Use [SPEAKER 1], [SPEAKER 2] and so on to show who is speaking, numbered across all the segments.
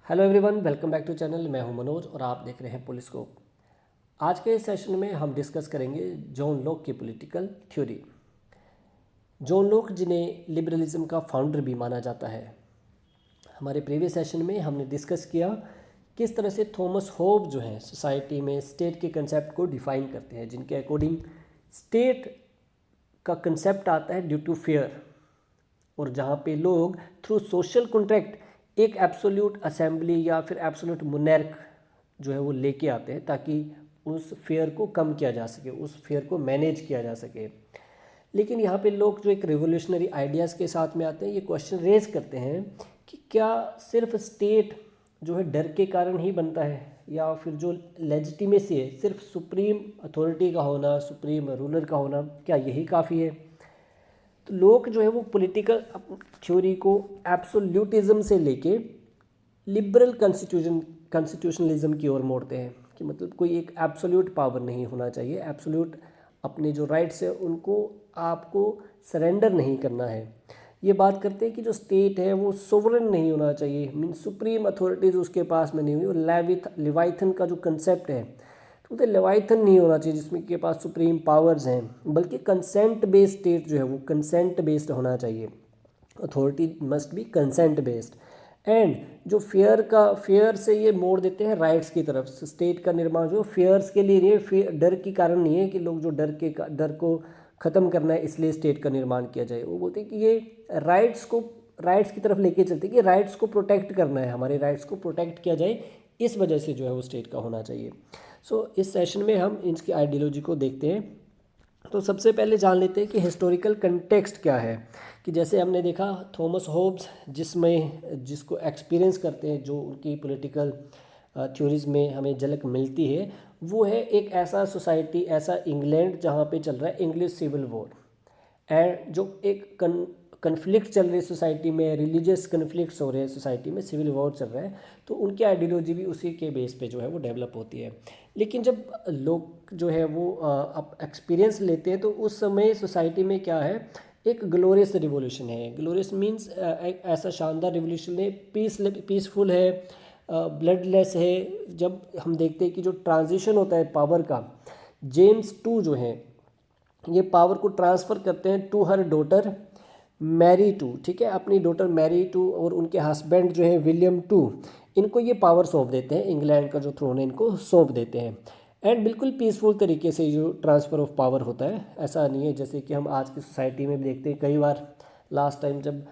[SPEAKER 1] Hello everyone, welcome back to channel. मैं हूं मनोज और आप देख रहे हैं पुलिस्कोप। आज के इस सेशन में हम डिस्कस करेंगे जॉन लॉक की पॉलिटिकल थ्योरी। जॉन लॉक, जिन्हें लिबरलिज्म का फाउंडर भी माना जाता है। हमारे प्रीवियस सेशन में हमने डिस्कस किया किस तरह से थॉमस होब जो है सोसाइटी में स्टेट के कंसेप्ट को डिफाइन करते हैं, जिनके अकॉर्डिंग स्टेट का कंसेप्ट आता है ड्यू टू फियर, और जहाँ पे लोग थ्रू सोशल कॉन्ट्रैक्ट एक एब्सोल्यूट असेंबली या फिर एब्सोल्यूट मोनैर्क जो है वो लेके आते हैं, ताकि उस फेयर को कम किया जा सके, उस फेयर को मैनेज किया जा सके। लेकिन यहाँ पे लोग जो एक रिवोल्यूशनरी आइडियाज़ के साथ में आते हैं, ये क्वेश्चन रेज करते हैं कि क्या सिर्फ स्टेट जो है डर के कारण ही बनता है, या फिर जो लेजिटिमेसी है सिर्फ सुप्रीम अथॉरिटी का होना, सुप्रीम रूलर का होना, क्या यही काफ़ी है। तो लोग जो है वो पॉलिटिकल थ्योरी को एब्सोल्यूटिज्म से लेके लिबरल कॉन्स्टिट्यूशनलिज्म की ओर मोड़ते हैं कि मतलब कोई एक एब्सोल्यूट पावर नहीं होना चाहिए, एब्सोल्यूट अपने जो राइट्स है उनको आपको सरेंडर नहीं करना है। ये बात करते हैं कि जो स्टेट है वो सोवरेन नहीं होना चाहिए, मीन सुप्रीम अथॉरिटीज़ उसके पास में नहीं हुई। और लिवाइथन का जो कंसेप्ट है, तो बोलते लेवाइथन नहीं होना चाहिए जिसमें के पास सुप्रीम पावर्स हैं, बल्कि कंसेंट बेस्ड स्टेट जो है वो कंसेंट बेस्ड होना चाहिए। Authority must be consent based. And जो फेयर से ये मोड़ देते हैं राइट्स की तरफ। स्टेट का निर्माण जो फेयर्स के लिए नहीं है, डर के कारण नहीं है कि लोग जो डर को ख़त्म करना है इसलिए स्टेट का निर्माण किया जाए। वो बोलते हैं कि ये राइट्स की तरफ लेके चलते हैं कि राइट्स को प्रोटेक्ट करना है, हमारे राइट्स को प्रोटेक्ट किया जाए, इस वजह से जो है वो स्टेट का होना चाहिए। इस सेशन में हम इसकी आइडियोलॉजी को देखते हैं। तो सबसे पहले जान लेते हैं कि हिस्टोरिकल कंटेक्स्ट क्या है। कि जैसे हमने देखा थॉमस होब्स जिसको एक्सपीरियंस करते हैं, जो उनकी पॉलिटिकल थ्योरीज में हमें झलक मिलती है, वो है एक ऐसा सोसाइटी, ऐसा इंग्लैंड जहाँ पे चल रहा है इंग्लिश सिविल वॉर। एंड जो एक कन्फ्लिक्ट चल रही है सोसाइटी में, रिलीजियस कन्फ्लिक्ट्स हो रहे हैं सोसाइटी में, सिविल वॉर चल रहा है, तो उनकी आइडियोलॉजी भी उसी के बेस पे जो है वो डेवलप होती है। लेकिन जब लोग जो है वो अब एक्सपीरियंस लेते हैं, तो उस समय सोसाइटी में क्या है, एक ग्लोरियस रिवॉल्यूशन है। ग्लोरियस मीन्स एक ऐसा शानदार रिवॉल्यूशन है, पीसफुल है, ब्लडलेस है। जब हम देखते हैं कि जो ट्रांजिशन होता है पावर का, जेम्स टू जो है ये पावर को ट्रांसफ़र करते हैं to her daughter Mary to, ठीक है, अपनी डॉटर मैरी टू और उनके हस्बैंड जो है विलियम टू, इनको ये पावर सौंप देते हैं, इंग्लैंड का जो थ्रोन है इनको सौंप देते हैं। एंड बिल्कुल पीसफुल तरीके से जो ट्रांसफ़र ऑफ पावर होता है, ऐसा नहीं है जैसे कि हम आज की सोसाइटी में देखते हैं। कई बार लास्ट टाइम जब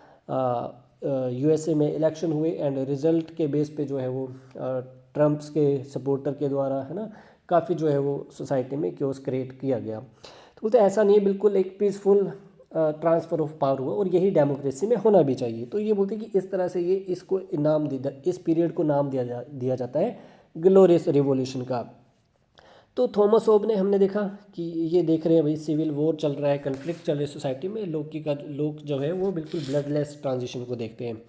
[SPEAKER 1] यूएसए में इलेक्शन हुए एंड रिज़ल्ट के बेस पे जो है वो ट्रम्प्स के सपोर्टर के द्वारा, है ना, काफ़ी जो है वो सोसाइटी में क्योस क्रिएट किया गया। तो बोलते ऐसा नहीं है, बिल्कुल एक पीसफुल ट्रांसफ़र ऑफ पावर हुआ, और यही डेमोक्रेसी में होना भी चाहिए। तो ये बोलते हैं कि इस तरह से इसको इस पीरियड को नाम दिया जाता है ग्लोरियस रिवॉल्यूशन का। तो थॉमस होब ने, हमने देखा कि ये देख रहे हैं भाई सिविल वॉर चल रहा है, कन्फ्लिक्ट चल रही है सोसाइटी में, लोग जो है वो बिल्कुल ब्लडलेस ट्रांजिशन को देखते हैं।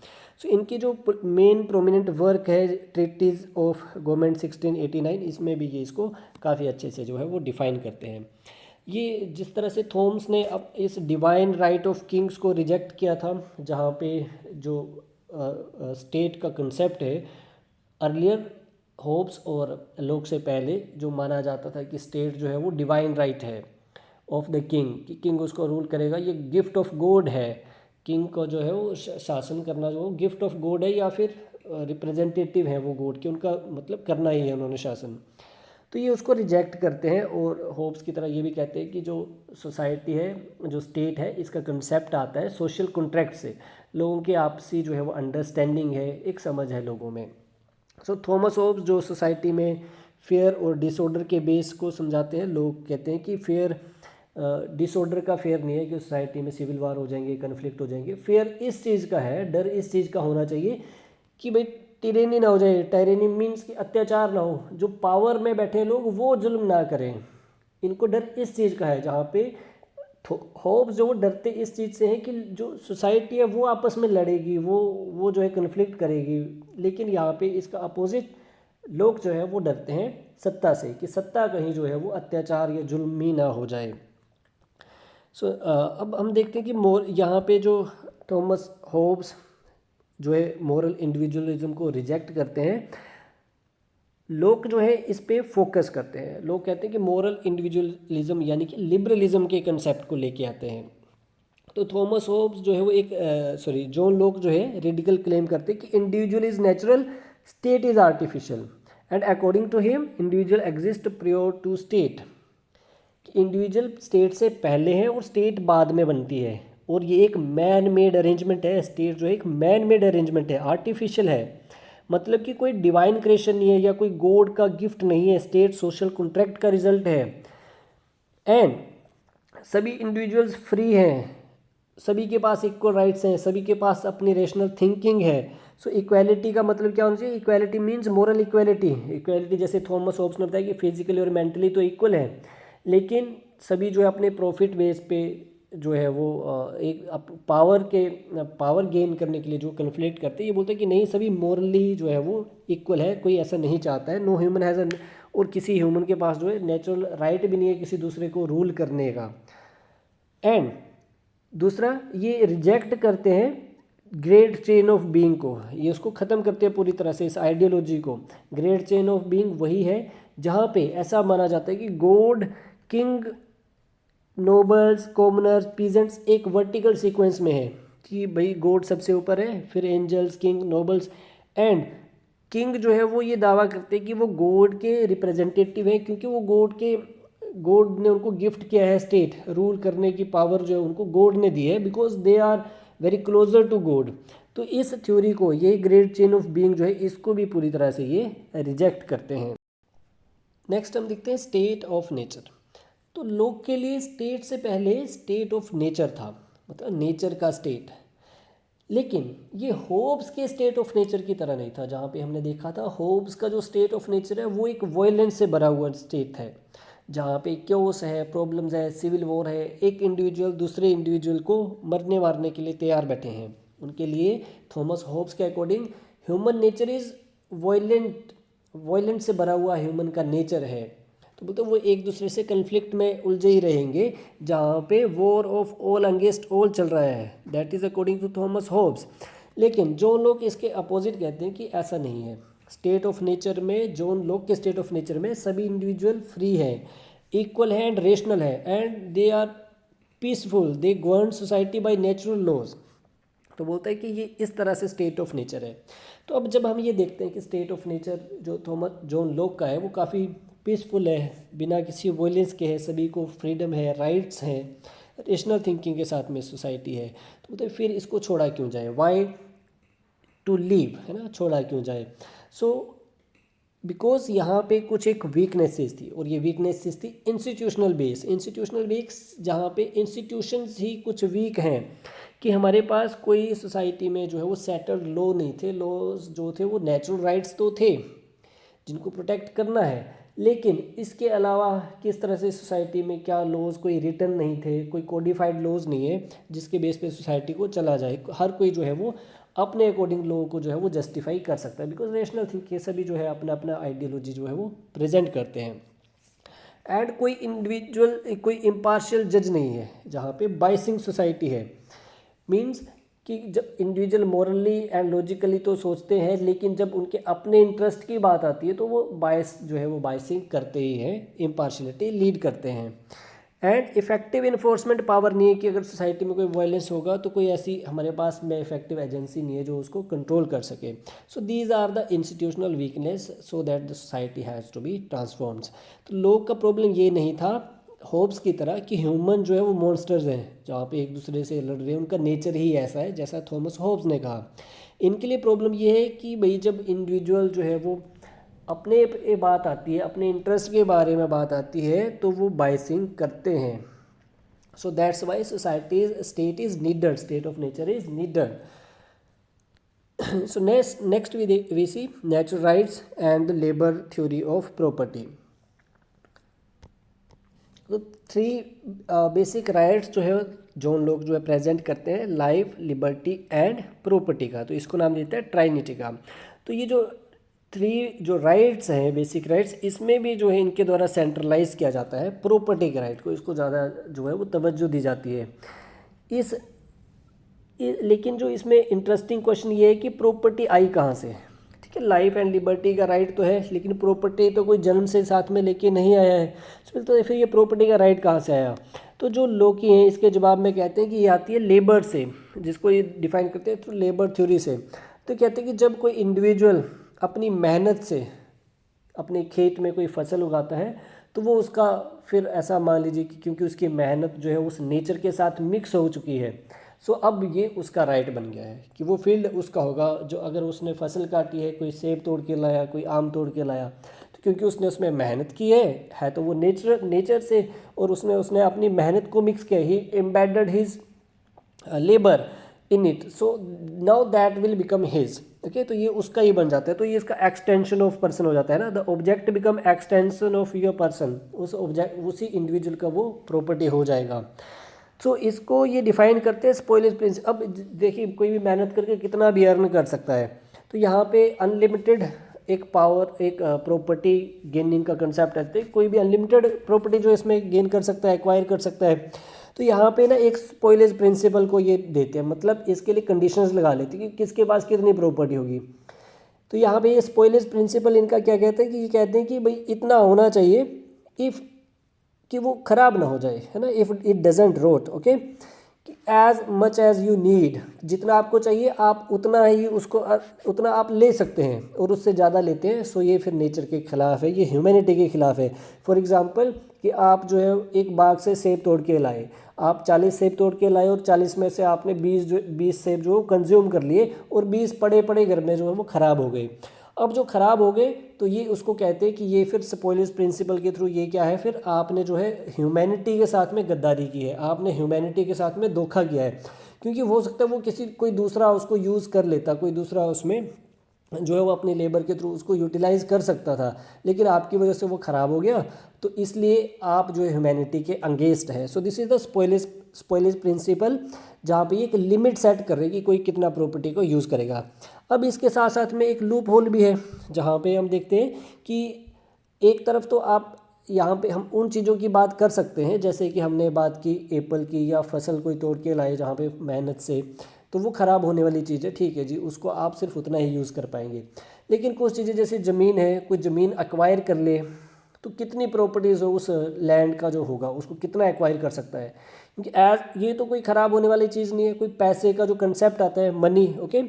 [SPEAKER 1] इनकी जो मेन प्रोमिनेंट वर्क है ट्रीटीज ऑफ गवर्नमेंट 1689, इसमें भी ये इसको काफ़ी अच्छे से जो है वो डिफाइन करते हैं। ये जिस तरह से थॉम्स ने अब इस डिवाइन राइट ऑफ किंग्स को रिजेक्ट किया था, जहाँ पे जो स्टेट का कंसेप्ट है, अर्लियर होब्स और लोक से पहले जो माना जाता था कि स्टेट जो है वो डिवाइन राइट है ऑफ द किंग, कि किंग उसको रूल करेगा, ये गिफ्ट ऑफ गॉड है। किंग को जो है वो शासन करना जो गिफ्ट ऑफ गॉड है, या फिर रिप्रेजेंटेटिव है वो गॉड के, उनका मतलब करना ही है उन्होंने शासन। तो ये उसको रिजेक्ट करते हैं, और होब्स की तरह ये भी कहते हैं कि जो सोसाइटी है, जो स्टेट है, इसका कंसेप्ट आता है सोशल कॉन्ट्रैक्ट से, लोगों की आपसी जो है वो अंडरस्टैंडिंग है, एक समझ है लोगों में। थॉमस होब्स जो सोसाइटी में फेयर और डिसऑर्डर के बेस को समझाते हैं। लोग कहते हैं कि फेयर डिसऑर्डर का फेयर नहीं है कि सोसाइटी में सिविल वार हो जाएंगे, कन्फ्लिक्ट हो जाएंगे। फेयर इस चीज़ का है, डर इस चीज़ का होना चाहिए कि भाई टिरेनी ना हो जाए। टायरेनी मीन्स कि अत्याचार ना हो, जो पावर में बैठे लोग वो जुल्म ना करें, इनको डर इस चीज़ का है। जहाँ पे होप्स जो वो डरते इस चीज़ से है कि जो सोसाइटी है वो आपस में लड़ेगी, वो जो है कन्फ्लिक्ट करेगी। लेकिन यहाँ पे इसका अपोजिट, लोग जो है वो डरते हैं सत्ता से, कि सत्ता कहीं जो है वो अत्याचार या जुल्मी ना हो जाए। अब हम देखते हैं कि मोर यहाँ पे जो थॉमस होब्स जो है मॉरल इंडिविजुअलिज्म को रिजेक्ट करते हैं, लोग जो है इस पे फोकस करते हैं। लोग कहते हैं कि मॉरल इंडिविजुअलिज्म यानी कि लिबरलिज्म के कंसेप्ट को लेके आते हैं। तो थॉमस होब्स जो है वो जॉन लॉक जो है रेडिकल क्लेम करते हैं कि individual is natural, state is artificial, and according to him individual exist prior to state. Individual state से पहले है और स्टेट बाद में बनती है, और ये एक मैन मेड अरेंजमेंट है। स्टेट जो है एक मैन मेड अरेंजमेंट है, आर्टिफिशियल है, मतलब कि कोई डिवाइन क्रिएशन नहीं है या कोई गॉड का गिफ्ट नहीं है। स्टेट सोशल कॉन्ट्रैक्ट का रिजल्ट है, एंड सभी इंडिविजुअल्स फ्री हैं, सभी के पास इक्वल राइट्स हैं, सभी के पास अपनी रेशनल थिंकिंग है। सो इक्वालिटी का मतलब क्या होना चाहिए? Equality means moral equality. Equality जैसे थॉमस होब्स ने बताया कि फिजिकली और मेंटली तो इक्वल है, लेकिन सभी जो है अपने प्रॉफिट बेस पे जो है वो एक पावर गेन करने के लिए जो कन्फ्लिक्ट करते हैं, ये बोलते हैं कि नहीं, सभी मोरली जो है वो इक्वल है, कोई ऐसा नहीं चाहता है। नो ह्यूमन हैज़ और किसी ह्यूमन के पास जो है नेचुरल राइट भी नहीं है किसी दूसरे को रूल करने का। एंड दूसरा, ये रिजेक्ट करते हैं ग्रेट चेन ऑफ बीइंग को, ये उसको ख़त्म करते हैं पूरी तरह से इस आइडियोलॉजी को। ग्रेट चेन ऑफ बीइंग वही है जहाँ पे ऐसा माना जाता है कि God, king, nobles, commoners, peasants एक वर्टिकल सीक्वेंस में है, कि भाई गॉड सबसे ऊपर है, फिर angels, king, nobles, and king जो है वो ये दावा करते हैं कि वो गॉड के रिप्रेजेंटेटिव हैं, क्योंकि वो गॉड ने उनको गिफ्ट किया है स्टेट रूल करने की पावर जो है उनको गॉड ने दी है, because they are very closer to God. तो इस थ्योरी को, ये ग्रेट चेन ऑफ बीइंग जो है, इसको भी पूरी तरह से ये रिजेक्ट करते हैं। नेक्स्ट हम देखते हैं स्टेट ऑफ नेचर। तो लोग के लिए स्टेट से पहले स्टेट ऑफ नेचर था, मतलब नेचर का स्टेट। लेकिन ये होब्स के स्टेट ऑफ नेचर की तरह नहीं था। जहाँ पे हमने देखा था होब्स का जो स्टेट ऑफ नेचर है वो एक वायलेंस से भरा हुआ स्टेट है, जहाँ पे क्योस है, प्रॉब्लम्स है, सिविल वॉर है, एक इंडिविजुअल दूसरे इंडिविजुअल को मरने मारने के लिए तैयार बैठे हैं। उनके लिए थॉमस होब्स के according human nature is violent से भरा हुआ ह्यूमन का नेचर है। तो बोलते वो एक दूसरे से कन्फ्लिक्ट में उलझे ही रहेंगे, जहाँ पे war of all against all चल रहा है। That is according to Thomas Hobbes. लेकिन जॉन लॉक इसके अपोजिट कहते हैं कि ऐसा नहीं है। स्टेट ऑफ नेचर में, जॉन लॉक के स्टेट ऑफ नेचर में सभी इंडिविजुअल फ्री हैं, इक्वल है एंड रेशनल है, and they are peaceful, they govern society by natural laws. तो बोलता है कि ये इस तरह से स्टेट ऑफ नेचर है। तो अब जब हम ये देखते हैं कि स्टेट ऑफ नेचर जो जॉन लॉक का है वो काफ़ी पीसफुल है, बिना किसी वॉयलेंस के है, सभी को फ्रीडम है, राइट्स हैं, रेशनल थिंकिंग के साथ में सोसाइटी है, तो बोलते फिर इसको छोड़ा क्यों जाए? वाई टू लीव, है ना, छोड़ा क्यों जाए? सो बिकॉज यहाँ पे कुछ एक वीकनेसेस थी, और ये वीकनेसेस थी इंस्टीट्यूशनल बेस, जहाँ पे इंस्टीट्यूशंस ही कुछ वीक हैं, कि हमारे पास कोई सोसाइटी में जो है वो सेटल्ड लॉ नहीं थे। लॉज जो थे वो नेचुरल राइट्स तो थे जिनको प्रोटेक्ट करना है, लेकिन इसके अलावा किस तरह से सोसाइटी में क्या लॉज, कोई रिटर्न नहीं थे, कोई कोडिफाइड लॉज नहीं है जिसके बेस पे सोसाइटी को चला जाए। हर कोई जो है वो अपने अकॉर्डिंग लॉ को जो है वो जस्टिफाई कर सकता है, बिकॉज रेशनल थिंकिंग सभी जो है अपना अपना आइडियोलॉजी जो है वो प्रेजेंट करते हैं। एंड कोई इंडिविजुअल, कोई इम्पार्शियल जज नहीं है, जहाँ पे बाइसिंग सोसाइटी है। मीन्स कि जब इंडिविजुअल मॉरली एंड लॉजिकली तो सोचते हैं, लेकिन जब उनके अपने इंटरेस्ट की बात आती है तो वो बायस जो है वो बाइसिंग करते ही हैं, इम्पार्शियलिटी लीड करते हैं। एंड इफेक्टिव इन्फोर्समेंट पावर नहीं है, कि अगर सोसाइटी में कोई वायलेंस होगा तो कोई ऐसी हमारे पास में इफेक्टिव एजेंसी नहीं है जो उसको कंट्रोल कर सके। So these are the institutional weakness, so that the society has to be transformed. तो लोग का प्रॉब्लम ये नहीं था होब्स की तरह कि ह्यूमन जो है वो मॉन्स्टर्स हैं, जहाँ पे एक दूसरे से लड़ रहे हैं, उनका नेचर ही ऐसा है जैसा थॉमस होब्स ने कहा। इनके लिए प्रॉब्लम ये है कि भाई जब इंडिविजुअल जो है वो अपने पे बात आती है, अपने इंटरेस्ट के बारे में बात आती है, तो वो बाइसिंग करते हैं। So that's why society state is needed, state of nature is needed. So next we see natural rights and the labour theory of property. तो 3 बेसिक राइट्स जो है जॉन लॉक जो है प्रेजेंट करते हैं, लाइफ, लिबर्टी एंड प्रॉपर्टी का। तो इसको नाम देते हैं ट्राइनिटी का। तो ये जो 3 जो राइट्स हैं, बेसिक राइट्स, इसमें भी जो है इनके द्वारा सेंट्रलाइज किया जाता है प्रॉपर्टी के राइट को, इसको ज़्यादा जो है वो तवज्जो दी जाती है। इस लेकिन जो इसमें इंटरेस्टिंग क्वेश्चन ये है कि प्रॉपर्टी आई कहाँ से। ठीक है, लाइफ एंड लिबर्टी का राइट तो है, लेकिन प्रॉपर्टी तो कोई जन्म से साथ में लेके नहीं आया है, तो फिर ये प्रॉपर्टी का राइट कहाँ से आया। तो जो लोकी हैं इसके जवाब में कहते हैं कि ये आती है लेबर से, जिसको ये डिफाइन करते हैं थ्रू लेबर थ्योरी से। तो कहते हैं कि जब कोई इंडिविजुअल अपनी मेहनत से अपने खेत में कोई फसल उगाता है तो वो उसका फिर ऐसा मान लीजिए कि क्योंकि उसकी मेहनत जो है उस नेचर के साथ मिक्स हो चुकी है, सो अब ये उसका राइट बन गया है कि वो फील्ड उसका होगा। जो अगर उसने फसल काटी है, कोई सेब तोड़ के लाया, कोई आम तोड़ के लाया, तो क्योंकि उसने उसमें मेहनत की है तो वो नेचर से, और उसने अपनी मेहनत को मिक्स किया, he embedded his labour in it, so now that will become his. Okay, तो ये उसका ही बन जाता है, तो ये इसका एक्सटेंशन ऑफ पर्सन हो जाता है ना, the object become extension of your person, उस ऑब्जेक्ट उसी इंडिविजुअल का वो प्रॉपर्टी हो जाएगा। तो इसको ये डिफाइन करते हैं स्पॉइलेज प्रिंसिपल। अब देखिए कोई भी मेहनत करके कितना भी अर्न कर सकता है, तो यहाँ पे अनलिमिटेड एक पावर, एक प्रॉपर्टी गेनिंग का कंसेप्ट है, कोई भी अनलिमिटेड प्रॉपर्टी जो इसमें गेन कर सकता है, एक्वायर कर सकता है। तो यहाँ पे ना एक स्पॉइलेज प्रिंसिपल को ये देते हैं, मतलब इसके लिए कंडीशंस लगा लेते हैं कि किसके पास कितनी प्रॉपर्टी होगी। तो यहाँ पे ये स्पॉइलेज प्रिंसिपल इनका क्या कहते हैं कि ये कहते हैं कि भाई इतना होना चाहिए इफ़ कि वो ख़राब ना हो जाए, है ना, if it doesn't rot. Okay, as much as you need, जितना आपको चाहिए आप उतना ही उसको उतना आप ले सकते हैं, और उससे ज़्यादा लेते हैं सो ये फिर नेचर के खिलाफ है, ये ह्यूमैनिटी के खिलाफ है। फॉर एग्जांपल कि आप जो है एक बाग से सेब तोड़ के लाए, आप 40 सेब तोड़ के लाए और 40 में से आपने 20 सेब जो कंज्यूम कर लिए, और 20 पड़े पड़े घर में जो है वो ख़राब हो गए। अब जो ख़राब हो गए तो ये उसको कहते हैं कि ये फिर स्पॉइलेज प्रिंसिपल के थ्रू ये क्या है, फिर आपने जो है ह्यूमैनिटी के साथ में गद्दारी की है, आपने ह्यूमैनिटी के साथ में धोखा किया है। क्योंकि हो सकता है वो कोई दूसरा उसको यूज़ कर लेता, कोई दूसरा उसमें जो है वो अपनी लेबर के थ्रू उसको यूटिलाइज़ कर सकता था, लेकिन आपकी वजह से वो ख़राब हो गया, तो इसलिए आप जो है ह्यूमैनिटी के अगेंस्ट है। So this is the spoilage principle, जहाँ पे एक लिमिट सेट कर रहे हैं कि कोई कितना प्रॉपर्टी को यूज़ करेगा। अब इसके साथ साथ में एक लूप होल भी है, जहाँ पे हम देखते हैं कि एक तरफ तो आप यहाँ पे हम उन चीज़ों की बात कर सकते हैं, जैसे कि हमने बात की एप्पल की, या फसल कोई तोड़ के लाए जहाँ पे मेहनत से, तो वो ख़राब होने वाली चीज़ है, ठीक है जी, उसको आप सिर्फ उतना ही यूज़ कर पाएंगे। लेकिन कुछ चीज़ें जैसे ज़मीन है, कोई ज़मीन एक्वायर कर ले, तो कितनी प्रॉपर्टीज़ हो उस लैंड का जो होगा उसको कितना एक्वायर कर सकता है, क्योंकि एज ये तो कोई ख़राब होने वाली चीज़ नहीं है। कोई पैसे का जो कंसेप्ट आता है मनी, ओके,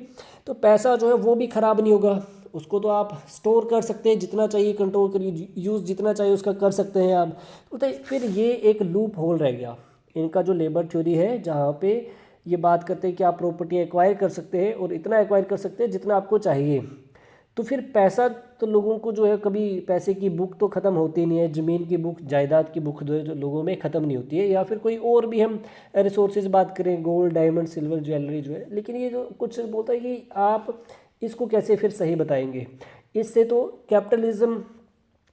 [SPEAKER 1] तो पैसा जो है वो भी ख़राब नहीं होगा, उसको तो आप स्टोर कर सकते हैं, जितना चाहिए कंट्रोल कर, यूज़ जितना चाहिए उसका कर सकते हैं आप। तो फिर ये एक लूप होल रह गया इनका जो लेबर थ्योरी है, जहाँ पे ये बात करते हैं कि आप प्रॉपर्टी एक्वायर कर सकते हैं और इतना एक्वायर कर सकते हैं जितना आपको चाहिए। तो फिर पैसा तो लोगों को जो है कभी पैसे की बुक तो ख़त्म होती नहीं है, ज़मीन की बुक, जायदाद की बुक जो है जो लोगों में ख़त्म नहीं होती है, या फिर कोई और भी हम रिसोर्सेज बात करें, गोल्ड, डायमंड, सिल्वर, ज्वेलरी जो है। लेकिन ये जो कुछ बोलता है कि आप इसको कैसे फिर सही बताएंगे, इससे तो कैपिटलिज्म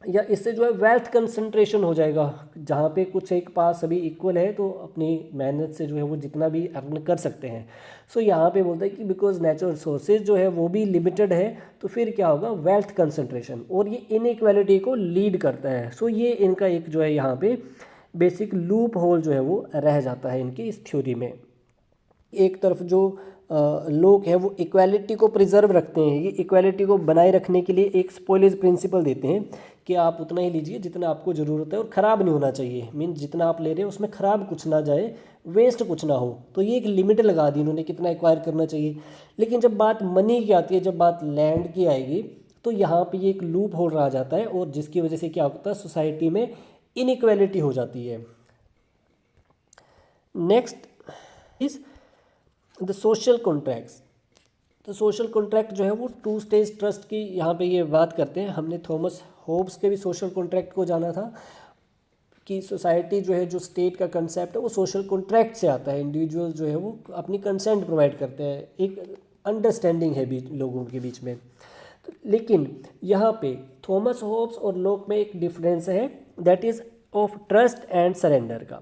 [SPEAKER 1] या इससे जो है वेल्थ कंसंट्रेशन हो जाएगा, जहाँ पे कुछ एक पास सभी इक्वल है तो अपनी मेहनत से जो है वो जितना भी अर्न कर सकते हैं। सो यहाँ पे बोलता है कि बिकॉज नेचुरल रिसोर्सेज जो है वो भी लिमिटेड है, तो फिर क्या होगा, वेल्थ कंसंट्रेशन, और ये इनइक्वालिटी को लीड करता है। सो ये इनका एक जो है यहाँ पे बेसिक लूप होल जो है वो रह जाता है इनकी इस थ्योरी में। एक तरफ जो लोग हैं वो इक्वालिटी को प्रिजर्व रखते हैं, ये इक्वालिटी को बनाए रखने के लिए एक स्पॉइलेज प्रिंसिपल देते हैं कि आप उतना ही लीजिए जितना आपको ज़रूरत है, और ख़राब नहीं होना चाहिए, मीन जितना आप ले रहे हैं उसमें ख़राब कुछ ना जाए, वेस्ट कुछ ना हो। तो ये एक लिमिट लगा दी इन्होंने कितना एक्वायर करना चाहिए। लेकिन जब बात मनी की आती है, जब बात लैंड की आएगी, तो यहाँ पे ये एक लूप होल रह जाता है, और जिसकी वजह से क्या होता है, सोसाइटी में इनइक्वालिटी हो जाती है। Next is the social contracts. तो सोशल कॉन्ट्रैक्ट जो है वो 2 स्टेज ट्रस्ट की यहाँ पे ये बात करते हैं। हमने थॉमस होब्स के भी सोशल कॉन्ट्रैक्ट को जाना था कि सोसाइटी जो है, जो स्टेट का कंसेप्ट है वो सोशल कॉन्ट्रैक्ट से आता है। इंडिविजुअल जो है वो अपनी कंसेंट प्रोवाइड करते हैं, एक अंडरस्टैंडिंग है बीच लोगों के बीच में। तो लेकिन यहाँ पे थॉमस होब्स और लॉक में एक डिफरेंस है, that is of trust and surrender का।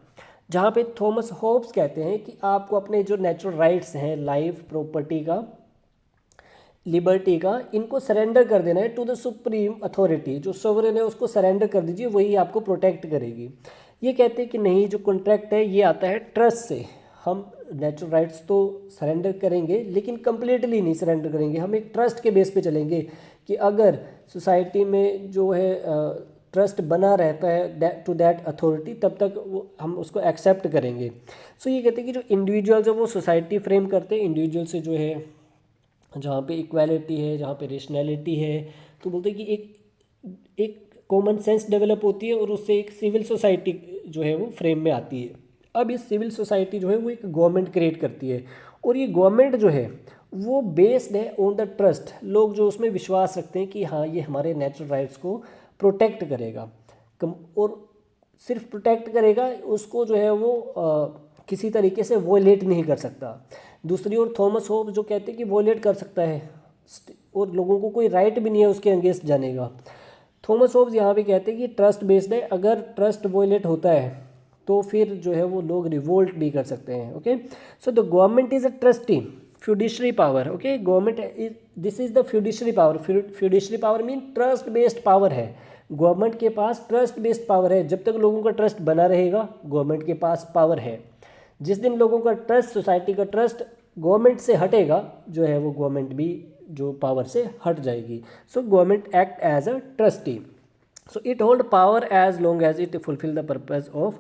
[SPEAKER 1] जहाँ पे थॉमस होब्स कहते हैं कि आपको अपने जो नेचुरल राइट्स हैं, लाइफ, प्रॉपर्टी का, लिबर्टी का, इनको सरेंडर कर देना है टू द सुप्रीम अथॉरिटी, जो सोवरेन है उसको सरेंडर कर दीजिए, वही आपको प्रोटेक्ट करेगी। ये कहते हैं कि नहीं, जो कॉन्ट्रैक्ट है ये आता है ट्रस्ट से, हम नेचुरल राइट्स तो सरेंडर करेंगे लेकिन कम्प्लीटली नहीं सरेंडर करेंगे। हम एक ट्रस्ट के बेस पे चलेंगे कि अगर सोसाइटी में जो है ट्रस्ट बना रहता है टू दैट अथॉरिटी, तब तक वो हम उसको एक्सेप्ट करेंगे। सो ये कहते हैं कि जो इंडिविजुअल्स है वो सोसाइटी फ्रेम करते हैं। इंडिविजुअल से जो है जहाँ पे इक्वालिटी है, जहाँ पे रेशनैलिटी है, तो बोलते हैं कि एक कॉमन सेंस डेवलप होती है और उससे एक सिविल सोसाइटी जो है वो फ्रेम में आती है। अब ये सिविल सोसाइटी जो है वो एक गवर्नमेंट क्रिएट करती है और ये गवर्नमेंट जो है वो बेस्ड है ऑन द ट्रस्ट। लोग जो उसमें विश्वास रखते हैं कि हाँ ये हमारे नेचुरल राइट्स को प्रोटेक्ट करेगा और सिर्फ प्रोटेक्ट करेगा, उसको जो है वो किसी तरीके से वॉयलेट नहीं कर सकता। दूसरी ओर थॉमस होब्स जो कहते हैं कि वॉयलेट कर सकता है और लोगों को कोई राइट भी नहीं है उसके अगेंस्ट जाने का। थॉमस होब्स यहाँ पे कहते हैं कि ट्रस्ट बेस्ड है, अगर ट्रस्ट वॉयलेट होता है तो फिर जो है वो लोग रिवोल्ट भी कर सकते हैं। Okay, so the government is a trustee fiduciary power. Okay, government this is the fiduciary power. Fiduciary power mean trust based power है। गवर्नमेंट के पास ट्रस्ट बेस्ड पावर है। जब तक लोगों का ट्रस्ट बना रहेगा गवर्नमेंट के पास पावर है। जिस दिन लोगों का ट्रस्ट, सोसाइटी का ट्रस्ट गवर्नमेंट से हटेगा, जो है वो गवर्नमेंट भी जो पावर से हट जाएगी। So government act as a trustee. So it hold power as long as it fulfil the purpose of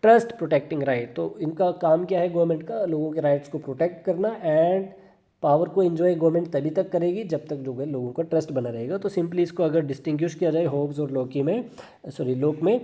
[SPEAKER 1] trust protecting right. तो इनका काम क्या है गवर्नमेंट का? लोगों के राइट्स को प्रोटेक्ट करना, एंड पावर को एंजॉय गवर्नमेंट तभी तक करेगी जब तक जो है लोगों का ट्रस्ट बना रहेगा। तो सिंपली इसको अगर डिस्टिंग्विश किया जाए होब्स और लॉक में,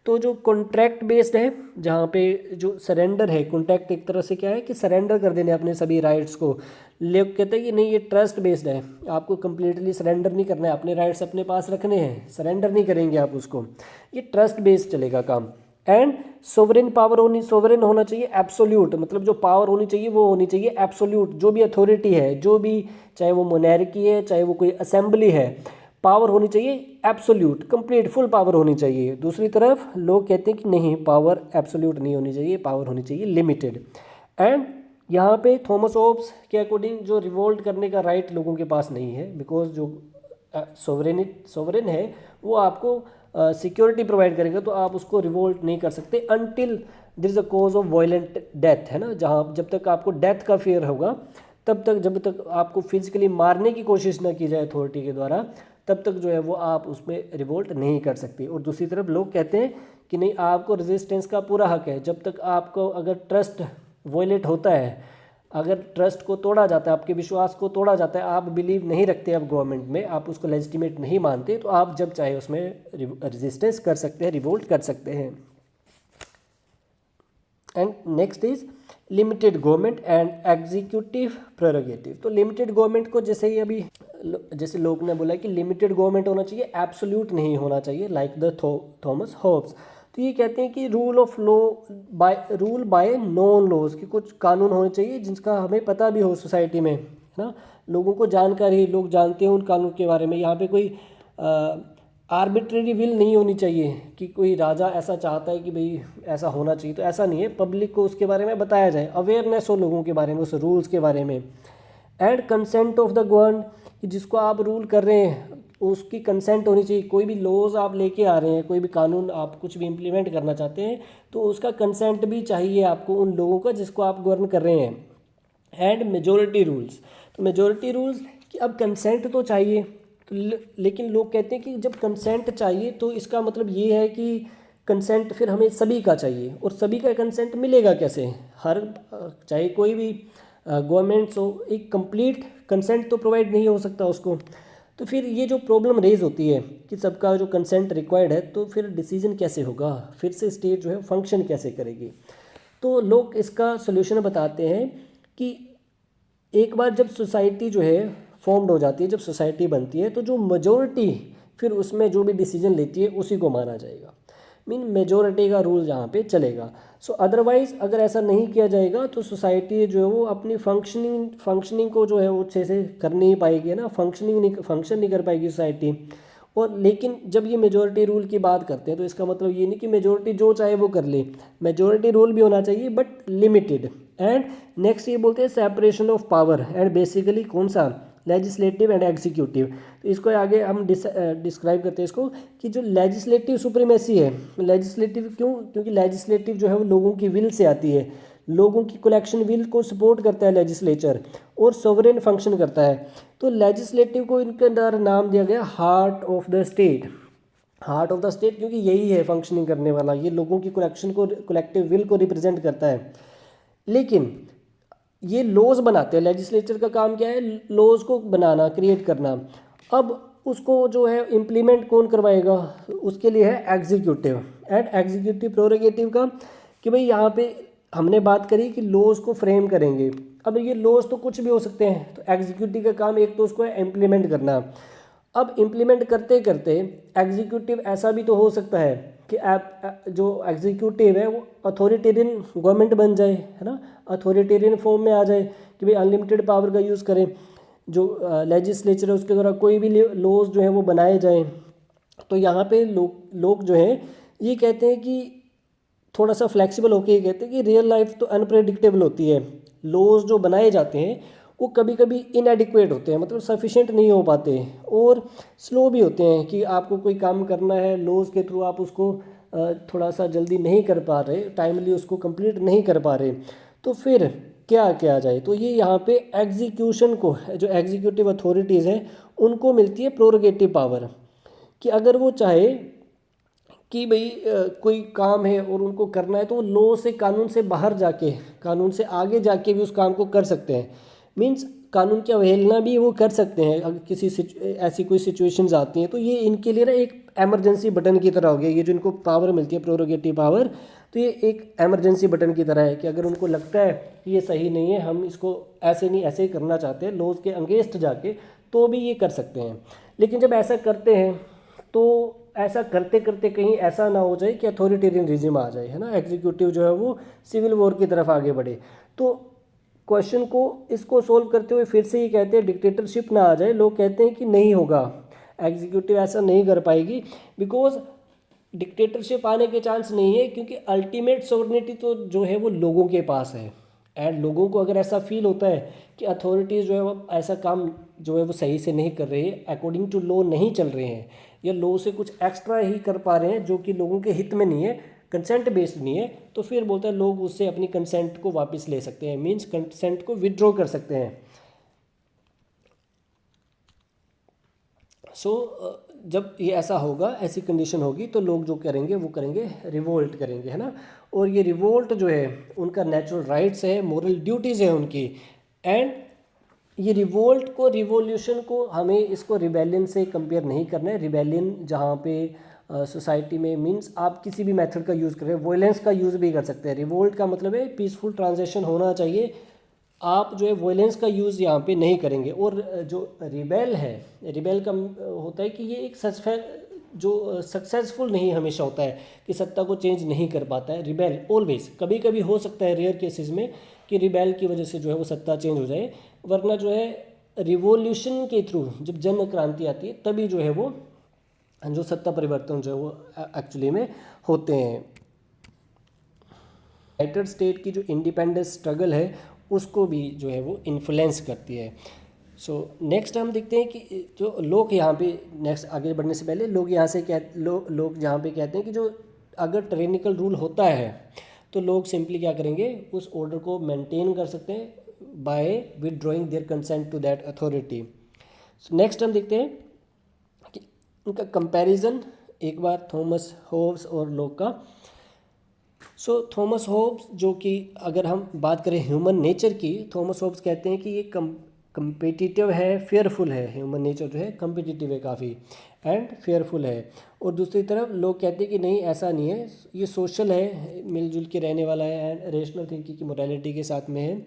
[SPEAKER 1] तो जो कॉन्ट्रैक्ट बेस्ड है, जहाँ पे जो सरेंडर है, कॉन्ट्रैक्ट एक तरह से क्या है कि सरेंडर कर देने अपने सभी राइट्स को। लोग कहते हैं कि नहीं ये ट्रस्ट बेस्ड है, आपको कंप्लीटली सरेंडर नहीं करना है, अपने राइट्स अपने पास रखने हैं, सरेंडर नहीं करेंगे आप उसको, ये ट्रस्ट बेस्ड चलेगा काम। एंड सोवरेन पावर सोवरेन होना चाहिए एब्सोल्यूट, मतलब जो पावर होनी चाहिए वो होनी चाहिए एब्सोल्यूट। जो भी अथॉरिटी है, जो भी, चाहे वो मोनार्की है, चाहे वो कोई असेंबली है, पावर होनी चाहिए एब्सोल्यूट, कंप्लीट फुल पावर होनी चाहिए। दूसरी तरफ लोग कहते हैं कि नहीं, पावर एब्सोल्यूट नहीं होनी चाहिए, पावर होनी चाहिए लिमिटेड। एंड यहाँ पे थॉमस होब्स के अकॉर्डिंग जो रिवोल्ट करने का राइट लोगों के पास नहीं है, बिकॉज जो सोवरेन है वो आपको सिक्योरिटी प्रोवाइड करेगा, तो आप उसको रिवोल्ट नहीं कर सकते until there is a cause of violent death, है ना। जहाँ जब तक आपको डेथ का फियर होगा, तब तक, जब तक आपको फिजिकली मारने की कोशिश ना की जाए अथॉरिटी के द्वारा, तब तक जो है वो आप उसमें रिवोल्ट नहीं कर सकते। और दूसरी तरफ लोग कहते हैं कि नहीं, आपको रेजिस्टेंस का पूरा हक है। जब तक आपको अगर ट्रस्ट वॉयलेट होता है, अगर ट्रस्ट को तोड़ा जाता है, आपके विश्वास को तोड़ा जाता है, आप बिलीव नहीं रखते अब गवर्नमेंट में, आप उसको लेजिटिमेट नहीं मानते, तो आप जब चाहे उसमें रेजिस्टेंस कर सकते हैं, रिवोल्ट कर सकते हैं। And next is limited government and executive prerogative. तो लिमिटेड गवर्नमेंट को जैसे लोग ने बोला कि लिमिटेड गवर्नमेंट होना चाहिए, एब्सोल्यूट नहीं होना चाहिए, लाइक द थॉमस होब्स। तो ये कहते हैं कि रूल बाय नॉन लॉज, कि कुछ कानून होने चाहिए जिसका हमें पता भी हो सोसाइटी में, है ना, लोगों को जानकारी, लोग जानते हैं उन कानून के बारे में। यहाँ पे कोई आर्बिट्रेरी विल नहीं होनी चाहिए कि कोई राजा ऐसा चाहता है कि भाई ऐसा होना चाहिए, तो ऐसा नहीं है। पब्लिक को उसके बारे में बताया जाए, अवेयरनेस हो लोगों के बारे में, उस रूल्स के बारे में। And consent of the govern, कि जिसको आप रूल कर रहे हैं उसकी कंसेंट होनी चाहिए। कोई भी लॉज आप लेके आ रहे हैं, कोई भी कानून आप कुछ भी इम्प्लीमेंट करना चाहते हैं, तो उसका कंसेंट भी चाहिए आपको उन लोगों का जिसको आप गवर्न कर रहे हैं। एंड मेजॉरिटी रूल्स, तो मेजॉरिटी रूल्स कि अब कंसेंट तो चाहिए, तो लेकिन लोग कहते हैं कि जब कंसेंट चाहिए तो इसका मतलब ये है कि कंसेंट फिर हमें सभी का चाहिए, और सभी का कंसेंट मिलेगा कैसे? चाहे कोई भी गवर्नमेंट्स हो, एक कंप्लीट कंसेंट तो प्रोवाइड नहीं हो सकता उसको। तो फिर ये जो प्रॉब्लम रेज होती है कि सबका जो कंसेंट रिक्वायर्ड है, तो फिर डिसीजन कैसे होगा, फिर से स्टेट जो है फंक्शन कैसे करेगी? तो लोग इसका सोल्यूशन बताते हैं कि एक बार जब सोसाइटी जो है फॉर्म्ड हो जाती है, जब सोसाइटी बनती है, तो जो मेजॉरिटी फिर उसमें जो भी डिसीजन लेती है उसी को माना जाएगा। मीन मेजॉरिटी का रूल यहाँ पे चलेगा। सो अदरवाइज अगर ऐसा नहीं किया जाएगा तो सोसाइटी जो है वो अपनी फंक्शनिंग को जो है वो अच्छे से कर नहीं पाएगी, है ना, फंक्शन नहीं कर पाएगी सोसाइटी। और लेकिन जब ये मेजॉरिटी रूल की बात करते हैं तो इसका मतलब ये नहीं कि मेजॉरिटी जो चाहे वो कर ले, मेजॉरिटी रूल भी होना चाहिए बट लिमिटेड। एंड नेक्स्ट ये बोलते हैं separation of power, and basically कौन सा, लेजिस्लेटिव एंड एग्जीक्यूटिव। तो इसको आगे हम डिस्क्राइब करते हैं इसको कि जो लेजिस्लेटिव सुप्रीमेसी है, लेजिस्लेटिव क्यों, क्योंकि लेजिस्लेटिव जो है वो लोगों की विल से आती है, लोगों की कलेक्शन विल को सपोर्ट करता है लेजिस्लेचर, और सोवरेन फंक्शन करता है। तो लेजिस्लेटिव को इनके अंदर नाम दिया गया heart of the state, heart of the state, क्योंकि यही है फंक्शनिंग करने वाला, ये लोगों की कलेक्शन को, कलेक्टिव विल को रिप्रेजेंट करता है। लेकिन ये लॉज बनाते हैं, लेजिस्लेचर का काम क्या है, लॉज को बनाना, क्रिएट करना। अब उसको जो है इम्प्लीमेंट कौन करवाएगा, उसके लिए है एग्जीक्यूटिव, एंड एग्जीक्यूटिव प्रोरोगेटिव का, कि भाई यहाँ पे हमने बात करी कि लॉज को फ्रेम करेंगे। अब ये लॉज तो कुछ भी हो सकते हैं, तो एग्जीक्यूटिव का काम एक तो उसको इम्प्लीमेंट करना। अब इम्प्लीमेंट करते करते एग्जीक्यूटिव ऐसा भी तो हो सकता है कि आप जो एग्जीक्यूटिव है वो अथॉरिटेरियन गवर्नमेंट बन जाए, है ना, अथॉरिटेरियन फॉर्म में आ जाए कि भाई अनलिमिटेड पावर का यूज़ करें, जो लेजिस्लेचर है उसके द्वारा कोई भी लॉज जो है वो बनाए जाएं। तो यहाँ पे लोग जो हैं ये कहते हैं कि थोड़ा सा फ्लेक्सिबल होकर ये कहते हैं कि रियल लाइफ तो अनप्रेडिक्टेबल होती है, लॉज जो बनाए जाते हैं वो कभी कभी इनएडिक्वेट होते हैं, मतलब सफिशिएंट नहीं हो पाते, और स्लो भी होते हैं कि आपको कोई काम करना है लॉज के थ्रू, आप उसको थोड़ा सा जल्दी नहीं कर पा रहे, टाइमली उसको कंप्लीट नहीं कर पा रहे, तो फिर क्या किया जाए। तो ये यहाँ पे एग्जीक्यूशन को, जो एग्जीक्यूटिव अथॉरिटीज़ हैं उनको मिलती है प्रोरोगेटिव पावर, कि अगर वो चाहे कि भाई कोई काम है और उनको करना है, तो वो लॉ से, कानून से बाहर जाके, कानून से आगे जाके भी उस काम को कर सकते हैं। मीन्स कानून की अवहेलना भी वो कर सकते हैं अगर किसी ऐसी कोई सिचुएशंस आती हैं। तो ये इनके लिए ना एक एमरजेंसी बटन की तरह हो गया, ये जो इनको पावर मिलती है प्रोरोगेटिव पावर, तो ये एक एमरजेंसी बटन की तरह है कि अगर उनको लगता है कि ये सही नहीं है, हम इसको ऐसे नहीं ऐसे ही करना चाहते हैं लॉज के अगेंस्ट जाके, तो भी ये कर सकते हैं। लेकिन जब ऐसा करते हैं तो ऐसा करते करते कहीं ऐसा ना हो जाए कि अथॉरिटेरियन रिजिम आ जाए, है ना, एग्जीक्यूटिव जो है वो सिविल वॉर की तरफ आगे बढ़े। तो क्वेश्चन को, इसको सोल्व करते हुए फिर से ये कहते हैं डिक्टेटरशिप ना आ जाए। लोग कहते हैं कि नहीं होगा, एग्जीक्यूटिव ऐसा नहीं कर पाएगी, बिकॉज डिक्टेटरशिप आने के चांस नहीं है, क्योंकि अल्टीमेट सोवरेनिटी तो जो है वो लोगों के पास है। एंड लोगों को अगर ऐसा फील होता है कि अथॉरिटीज़ जो है वो ऐसा काम जो है वो सही से नहीं कर रहे हैं, अकॉर्डिंग टू लॉ नहीं चल रहे हैं, या लॉ से कुछ एक्स्ट्रा ही कर पा रहे हैं जो कि लोगों के हित में नहीं है, कंसेंट बेस्ड नहीं है, तो फिर बोलता है लोग उससे अपनी कंसेंट को वापस ले सकते हैं, मीन्स कंसेंट को विड्रॉ कर सकते हैं। सो जब ये ऐसा होगा, ऐसी कंडीशन होगी, तो लोग जो करेंगे वो करेंगे, रिवोल्ट करेंगे, है ना। और ये रिवोल्ट जो है उनका नेचुरल राइट्स है, मोरल ड्यूटीज़ है उनकी। एंड ये रिवोल्ट को, रिवोल्यूशन को, हमें इसको रिबेलियन से कंपेयर नहीं करना है। रिबेलियन जहाँ पे सोसाइटी में, मींस आप किसी भी मेथड का यूज़ कर रहे हैं, वॉयलेंस का यूज़ भी कर सकते हैं। रिवोल्ट का मतलब है पीसफुल ट्रांजेक्शन होना चाहिए, आप जो है वॉयलेंस का यूज़ यहाँ पे नहीं करेंगे। और जो रिबेल है, रिबेल का होता है कि ये एक जो सक्सेसफुल नहीं हमेशा होता है, कि सत्ता को चेंज नहीं कर पाता है रिबेल ऑलवेज। कभी कभी हो सकता है रेयर केसेस में कि रिबेल की वजह से जो है वो सत्ता चेंज हो जाए, वरना जो है रिवॉल्यूशन के थ्रू, जब जन क्रांति आती है तभी जो है वो जो सत्ता परिवर्तन जो है वो एक्चुअली में होते हैं। यूनाइटेड स्टेट की जो इंडिपेंडेंस स्ट्रगल है उसको भी जो है वो इन्फ्लुएंस करती है। सो नेक्स्ट हम देखते हैं कि जो लोग यहाँ पे, नेक्स्ट आगे बढ़ने से पहले लोग यहाँ से लोग यहाँ पे कहते हैं कि जो अगर टिरेनिकल रूल होता है तो लोग सिंपली क्या करेंगे, उस ऑर्डर को मेंटेन कर सकते हैं by withdrawing their consent to that authority. So next हम देखते हैं कि उनका कंपैरिजन एक बार थॉमस होब्स और लॉक का। सो थॉमस होब्स, जो कि अगर हम बात करें ह्यूमन नेचर की, थॉमस होब्स कहते हैं कि ये कम्पिटिटिव है, फेयरफुल है। ह्यूमन नेचर जो है कम्पिटिटिव है काफ़ी, एंड फेयरफुल है। और दूसरी तरफ लोग कहते हैं कि नहीं, ऐसा नहीं है, ये सोशल है, मिलजुल के रहने वाला है, एंड रेशनल थिंकिंग की मोरालिटी के साथ में है।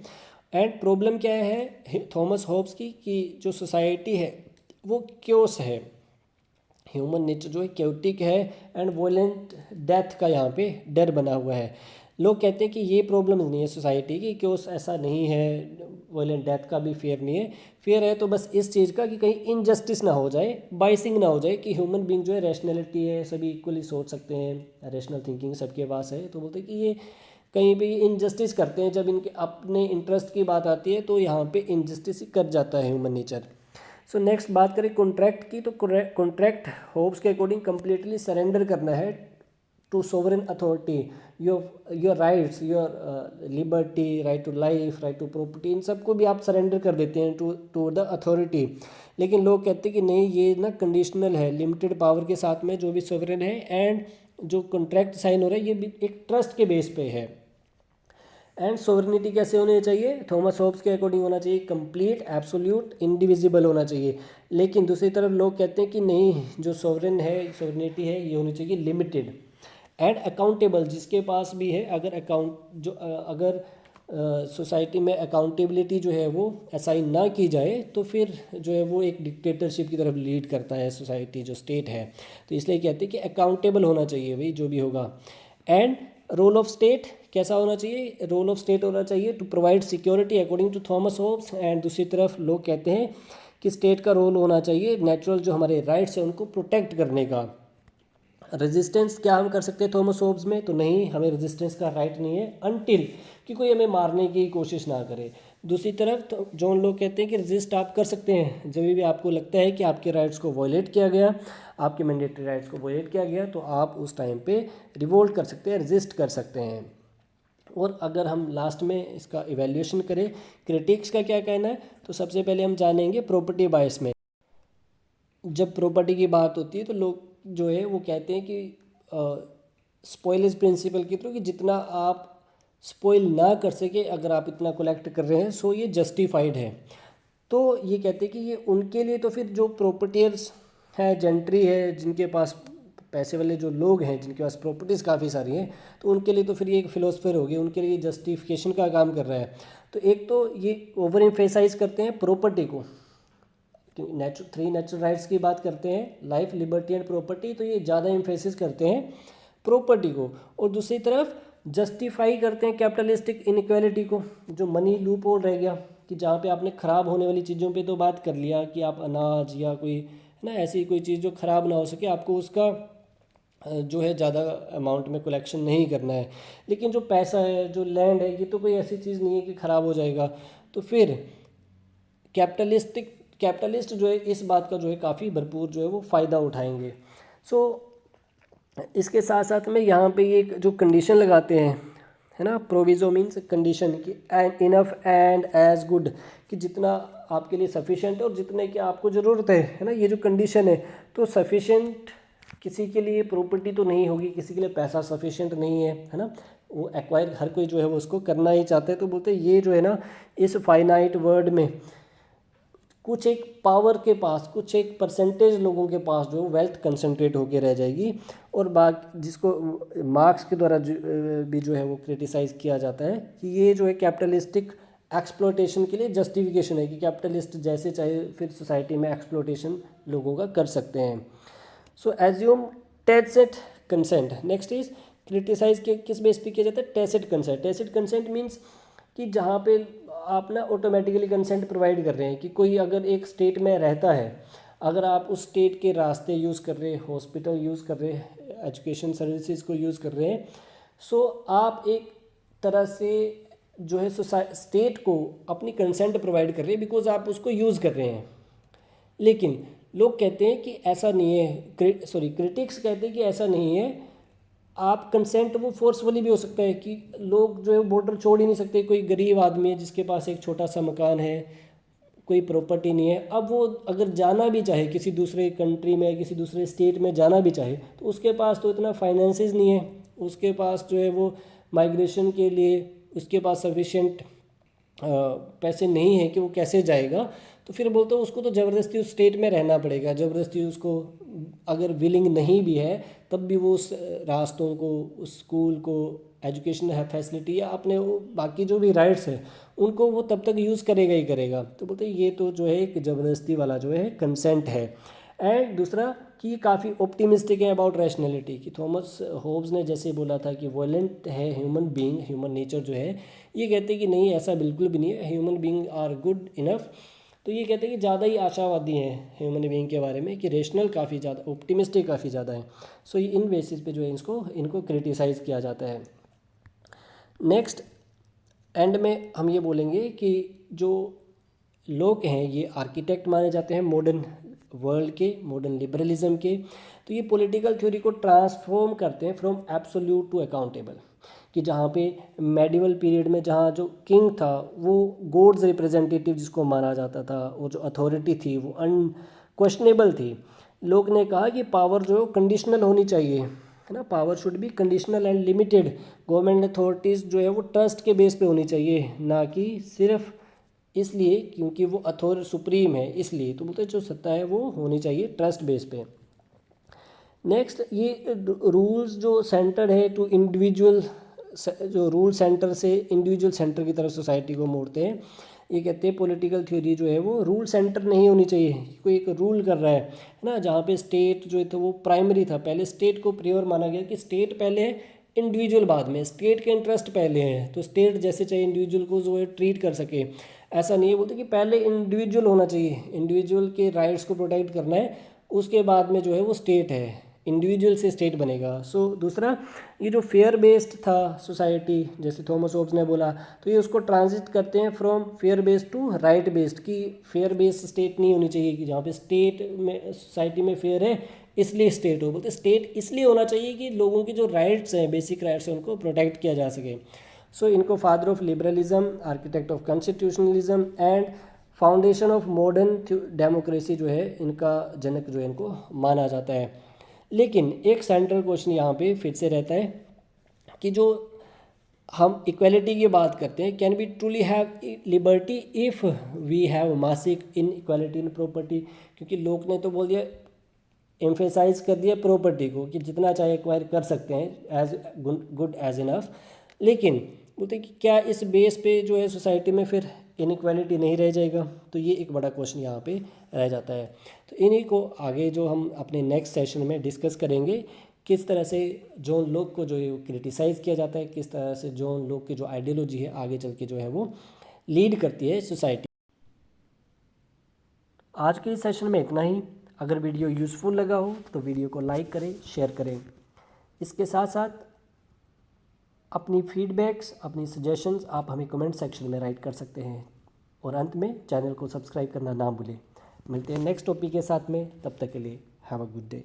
[SPEAKER 1] एंड प्रॉब्लम क्या है थॉमस होब्स की, कि जो सोसाइटी है वो क्योस है, ह्यूमन नेचर जो है क्योटिक है, एंड वोलेंट डेथ का यहाँ पे डर बना हुआ है। लोग कहते हैं कि ये प्रॉब्लम नहीं है सोसाइटी की, क्यों ऐसा नहीं है, वोलेंट डेथ का भी फेयर नहीं है। फेयर है तो बस इस चीज़ का कि कहीं इनजस्टिस ना हो जाए, बाइसिंग ना हो जाए, कि ह्यूमन बीइंग जो है रैशनैलिटी है, सभी इक्वली सोच सकते हैं, रैशनल थिंकिंग सबके पास है। तो बोलते हैं कि ये कहीं भी इनजस्टिस करते हैं, जब इनके अपने इंटरेस्ट की बात आती है तो यहाँ पे इनजस्टिस कर जाता है ह्यूमन नेचर। सो नेक्स्ट बात करें कॉन्ट्रैक्ट की, तो कॉन्ट्रैक्ट होब्स के अकॉर्डिंग कम्प्लीटली सरेंडर करना है to sovereign authority, your rights, your liberty, right to life, right to property, इन सबको भी आप सरेंडर कर देते हैं टू द अथॉरिटी। लेकिन लोग कहते हैं कि नहीं, ये ना कंडीशनल है, लिमिटेड पावर के साथ में जो भी सोवरेन है, एंड जो कॉन्ट्रैक्ट साइन हो रहा है ये भी एक ट्रस्ट के बेस पे है। एंड सोवरेनिटी कैसे होनी चाहिए, थॉमस होब्स के अकॉर्डिंग होना चाहिए कंप्लीट, एब्सोल्यूट, इंडिविजिबल होना चाहिए। लेकिन दूसरी तरफ लोग कहते हैं कि नहीं, जो सोवरेन है, सोवरेनिटी है, ये होनी चाहिए लिमिटेड एंड अकाउंटेबल, जिसके पास भी है अगर अगर सोसाइटी में अकाउंटेबिलिटी जो है वो असाइन ना की जाए तो फिर जो है वो एक डिक्टेटरशिप की तरफ लीड करता है सोसाइटी, जो स्टेट है। तो इसलिए कहते हैं कि अकाउंटेबल होना चाहिए भाई जो भी होगा। एंड रोल ऑफ स्टेट कैसा होना चाहिए, रोल ऑफ स्टेट होना चाहिए to provide security according to Thomas Hobbes. And दूसरी तरफ लोग कहते हैं कि स्टेट का रोल होना चाहिए नेचुरल जो हमारे राइट्स हैं उनको प्रोटेक्ट करने का। रेजिस्टेंस क्या हम कर सकते हैं थॉमस होब्स में, तो नहीं, हमें रेजिस्टेंस का राइट नहीं है अनटिल कि कोई हमें मारने की कोशिश ना करे। दूसरी तरफ तो जो लोग कहते हैं कि रेजिस्ट आप कर सकते हैं जब भी आपको लगता है कि आपके राइट्स को वायलेट किया गया, आपके मैंडेटरी राइट्स को वायलेट किया गया, तो आप उस टाइम पे रिवोल्ट कर सकते हैं, रेजिस्ट कर सकते हैं। और अगर हम लास्ट में इसका इवैल्यूएशन करें क्रिटिक्स का क्या कहना है, तो सबसे पहले हम जानेंगे प्रॉपर्टी बायस में। जब प्रॉपर्टी की बात होती है तो लोग जो है वो कहते हैं कि स्पॉइलेज प्रिंसिपल के थ्रू कि जितना आप स्पॉइल ना कर सके अगर आप इतना कलेक्ट कर रहे हैं सो ये जस्टिफाइड है। तो ये कहते हैं कि ये उनके लिए, तो फिर जो प्रॉपर्टीज है, जेंट्री है, जिनके पास पैसे वाले जो लोग हैं जिनके पास प्रॉपर्टीज़ काफ़ी सारी हैं, तो उनके लिए तो फिर ये एक फिलोसफर हो गया, उनके लिए जस्टिफिकेशन का काम कर रहा है। तो एक तो ये ओवर एम्फेसाइज करते हैं प्रॉपर्टी को, थ्री नेचुरल राइट्स की बात करते हैं, लाइफ, लिबर्टी एंड प्रॉपर्टी, तो ये ज़्यादा एम्फेसिस करते हैं प्रॉपर्टी को। और दूसरी तरफ जस्टिफाई करते हैं कैपिटलिस्टिक इनइक्वालिटी को, जो मनी लूप होल रह गया कि जहाँ पे आपने ख़राब होने वाली चीज़ों पे तो बात कर लिया कि आप अनाज या कोई ना ऐसी कोई चीज़ जो ख़राब ना हो सके, आपको उसका जो है ज़्यादा अमाउंट में कलेक्शन नहीं करना है। लेकिन जो पैसा है, जो लैंड है, ये तो कोई ऐसी चीज़ नहीं है कि ख़राब हो जाएगा। तो फिर कैपिटलिस्ट जो है इस बात का जो है काफ़ी भरपूर जो है वो फ़ायदा उठाएंगे। सो इसके साथ साथ में यहाँ पे ये जो कंडीशन लगाते हैं, है ना, प्रोविज़ो मीन्स कंडीशन कि and enough and as good, कि जितना आपके लिए सफिशेंट है और जितने की आपको ज़रूरत है ना, ये जो कंडीशन है। तो सफिशेंट किसी के लिए प्रॉपर्टी तो नहीं होगी, किसी के लिए पैसा सफिशेंट नहीं है ना, वो एक्वायर हर कोई जो है वो उसको करना ही चाहता है। तो बोलते हैं ये जो है ना, इस फाइनाइट वर्ल्ड में कुछ एक पावर के पास, कुछ एक परसेंटेज लोगों के पास जो वेल्थ कंसंट्रेट होकर रह जाएगी। और बाकी जिसको मार्क्स के द्वारा भी जो है वो क्रिटिसाइज़ किया जाता है कि ये जो है कैपिटलिस्टिक एक्सप्लोटेशन के लिए जस्टिफिकेशन है कि कैपिटलिस्ट जैसे चाहे फिर सोसाइटी में एक्सप्लोटेशन लोगों का कर सकते हैं। So assume tacit consent. Next is criticise के किस बेस पे किया जाता है, tacit consent. Tacit consent means कि जहाँ पे आप ना ऑटोमेटिकली कंसेंट प्रोवाइड कर रहे हैं कि कोई अगर एक स्टेट में रहता है, अगर आप उस स्टेट के रास्ते यूज़ कर रहे हैं, हॉस्पिटल यूज़ कर रहे हैं, एजुकेशन सर्विसेज को यूज़ कर रहे हैं, सो आप एक तरह से जो है स्टेट को अपनी कंसेंट प्रोवाइड कर रहे हैं बिकॉज आप उसको यूज़ कर रहे हैं। लेकिन लोग कहते हैं कि ऐसा नहीं है, क्रिटिक्स कहते हैं कि ऐसा नहीं है, आप कंसेंट वो फोर्सफुली भी हो सकता है कि लोग जो है बॉर्डर छोड़ ही नहीं सकते। कोई गरीब आदमी है जिसके पास एक छोटा सा मकान है, कोई प्रॉपर्टी नहीं है, अब वो अगर जाना भी चाहे किसी दूसरे कंट्री में, किसी दूसरे स्टेट में जाना भी चाहे, तो उसके पास तो इतना फाइनेंसेस नहीं है, उसके पास जो है वो माइग्रेशन के लिए उसके पास सफिशेंट पैसे नहीं है कि वो कैसे जाएगा। तो फिर बोलते हैं उसको तो ज़बरदस्ती उस स्टेट में रहना पड़ेगा, ज़बरदस्ती उसको अगर विलिंग नहीं भी है तब भी वो उस रास्तों को, उस स्कूल को, एजुकेशन है फैसिलिटी या अपने वो बाकी जो भी राइट्स हैं उनको वो तब तक यूज़ करेगा ही करेगा। तो बोलते हैं ये तो जो है एक ज़बरदस्ती वाला जो है कंसेंट है। एंड दूसरा कि ये काफ़ी ऑप्टिमिस्टिक है अबाउट रैशनैलिटी, कि थॉमस होब्स ने जैसे बोला था कि वॉयलेंट है ह्यूमन बीइंग, ह्यूमन नेचर जो है, ये कहते हैं कि नहीं ऐसा बिल्कुल भी नहीं है, human being are good enough. तो ये कहते हैं कि ज़्यादा ही आशावादी हैं ह्यूमन बीइंग के बारे में, कि रेशनल काफ़ी ज़्यादा, ऑप्टिमिस्टिक काफ़ी ज़्यादा है। सो ये इन बेसिस पे जो है इनको क्रिटिसाइज़ किया जाता है। नेक्स्ट एंड में हम ये बोलेंगे कि जो लोग हैं ये आर्किटेक्ट माने जाते हैं मॉडर्न वर्ल्ड के, मॉडर्न लिबरलिज्म के। तो ये पॉलिटिकल थ्योरी को ट्रांसफॉर्म करते हैं फ्रॉम एब्सोल्यूट टू अकाउंटेबल, कि जहाँ पे मेडिवल पीरियड में जहाँ जो किंग था वो गॉड्स रिप्रेजेंटेटिव जिसको माना जाता था, और जो अथॉरिटी थी वो अनक्वेश्चनेबल थी। लोग ने कहा कि पावर जो है कंडीशनल होनी चाहिए, है ना, power should be conditional and limited. Government authorities जो है वो ट्रस्ट के बेस पे होनी चाहिए, ना कि सिर्फ इसलिए क्योंकि वो अथॉर सुप्रीम है इसलिए। तो बोलते जो सत्ता है वो होनी चाहिए ट्रस्ट बेस पे। नेक्स्ट, ये रूल्स जो सेंटर है टू इंडिविजुअल, जो रूल सेंटर से इंडिविजुअल सेंटर की तरफ सोसाइटी को मोड़ते हैं। ये कहते हैं पॉलिटिकल थ्योरी जो है वो रूल सेंटर नहीं होनी चाहिए, कोई एक रूल कर रहा है ना, जहाँ पे स्टेट जो था वो प्राइमरी था। पहले स्टेट को प्रियोर माना गया कि स्टेट पहले है, इंडिविजुअल बाद में, स्टेट के इंटरेस्ट पहले हैं, तो स्टेट जैसे चाहे इंडिविजुअल को जो है ट्रीट कर सके। ऐसा नहीं है, बोलते कि पहले इंडिविजुअल होना चाहिए, इंडिविजुअल के राइट्स को प्रोटेक्ट करना है, उसके बाद में जो है वो स्टेट है, इंडिविजुअल से स्टेट बनेगा। सो दूसरा, ये जो फेयर बेस्ड था सोसाइटी, जैसे थॉमस होब्स ने बोला, तो ये उसको ट्रांजिट करते हैं from fear based to right based, कि फेयर बेस्ड स्टेट नहीं होनी चाहिए, कि जहाँ पे स्टेट में सोसाइटी में फेयर है इसलिए स्टेट हो। बोलते स्टेट इसलिए होना चाहिए कि लोगों की जो राइट्स हैं, बेसिक राइट्स हैं, उनको प्रोटेक्ट किया जा सके। सो इनको father of liberalism, architect of constitutionalism and foundation of modern democracy जो है, इनका जनक जो है इनको माना जाता है। लेकिन एक सेंट्रल क्वेश्चन यहाँ पे फिर से रहता है कि जो हम इक्वलिटी की बात करते हैं, can we truly have liberty if we have massive in equality in property. क्योंकि लोग ने तो बोल दिया, एम्फेसाइज कर दिया प्रॉपर्टी को, कि जितना चाहे एक्वायर कर सकते हैं, एज गुड एज इनफ। लेकिन बोलते कि क्या इस बेस पे जो है सोसाइटी में फिर इनइक्वालिटी नहीं रह जाएगा। तो ये एक बड़ा क्वेश्चन यहाँ पे रह जाता है। तो इन्हीं को आगे जो हम अपने नेक्स्ट सेशन में डिस्कस करेंगे, किस तरह से जॉन लॉक को जो है क्रिटिसाइज़ किया जाता है, किस तरह से जॉन लॉक की जो आइडियोलॉजी है आगे चल के जो है वो लीड करती है सोसाइटी। आज के इस सेशन में इतना ही। अगर वीडियो यूज़फुल लगा हो तो वीडियो को लाइक करें, शेयर करें। इसके साथ साथ अपनी फीडबैक्स, अपनी सजेशंस आप हमें कमेंट सेक्शन में राइट कर सकते हैं। और अंत में चैनल को सब्सक्राइब करना ना भूलें। मिलते हैं नेक्स्ट टॉपिक के साथ में, तब तक के लिए हैव अ गुड डे।